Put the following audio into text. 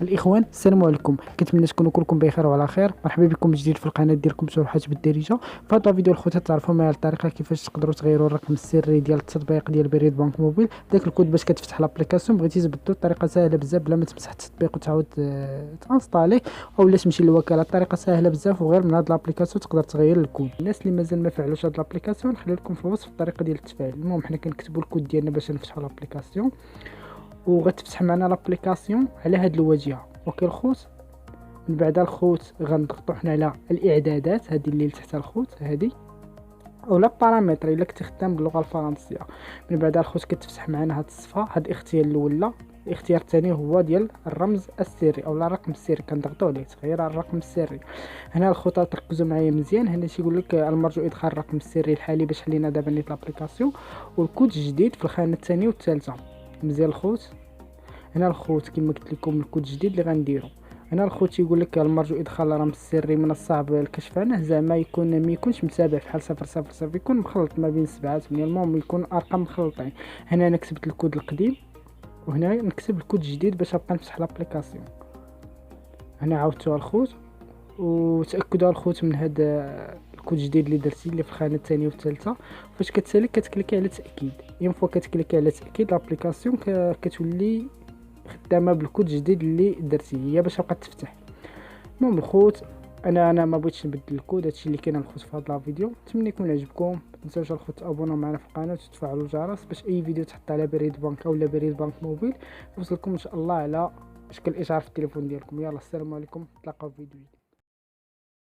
الاخوان السلام عليكم، كنتمنى تكونوا كلكم بخير وعلى خير. مرحبا بكم جديد في القناه ديالكم شروحات بالدارجه. في هذا الفيديو الخوت تعرفوا معايا الطريقه كيفاش تقدروا تغيروا الرقم السري ديال التطبيق ديال بريد بنك موبيل. داك الكود باش كتفتح لابليكاسيون بغيتي تبدلو الطريقه سهله بزاف بلا ما تمسح التطبيق وتعاود تانستالي او لا تمشي للوكاله. الطريقه سهله بزاف وغير من هاد لابليكاسيون تقدر تغير الكود. الناس اللي مازال ما فعلوش هاد لابليكاسيون نخلي لكم في الوصف الطريقه ديال التفعيل. المهم حنا كنكتبوا الكود ديالنا باش نفتحوا لابليكاسيون وغتفتح معنا لابليكاسيون على هاد الواجهه. اوكي الخوت، من بعد الخوت غنضغطوا حنا على الاعدادات هذه اللي تحت الخوت هذه اولا بارامتر الا كنتي خدام باللغه الفرنسيه. من بعد الخوت كتفتح معنا هاد الصفحه. هاد الاختيار الاول، الاختيار الثاني هو ديال الرمز السري اولا الرقم السري، كنضغطوا عليه تغيير الرقم السري. هنا الخطوه تركزوا معايا مزيان. هنا تيقول لك المرجو ادخال الرقم السري الحالي باش حلينا دابا نيت لابليكاسيون، والكود الجديد في الخانه الثانيه والثالثه. مزيان الخوت. هنا الخوت كما قلت لكم الكود الجديد اللي غنديرو. هنا الخوت يقول لك المرجو ادخال الرقم السري من الصعب الكشف عنه، زعما ما يكونش متابع بحال 000، يكون مخلط ما بين 7 8. المهم يكون ارقام مخلطين. هنا انا كتبت الكود القديم وهنا نكتب الكود الجديد باش نبقى نفتح لابليكاسيون. هنا عاودتوها الخوت وتاكدوا الخوت من هذا الكود الجديد اللي درتي اللي في الخانه الثانيه والثالثه. فاش كتسالك كتكليكي على تاكيد. يوم فوا كتكليكي على تاكيد لابليكاسيون كتولي خدامه بالكود الجديد اللي درتي هي باش تبقى تفتح. المهم الخوت انا ما بغيتش نبدل الكود، هادشي اللي كاين الخوت في هذا الفيديو. نتمنى يكون عجبكم. ما تنساوش الخوت تابوناو معنا في القناه وتفعلوا الجرس باش اي فيديو تحط على بريد بنك او بريد بنك موبيل يوصلكم ان شاء الله على شكل اشعار في التليفون ديالكم. يلا السلام عليكم، نتلاقاو في فيديو.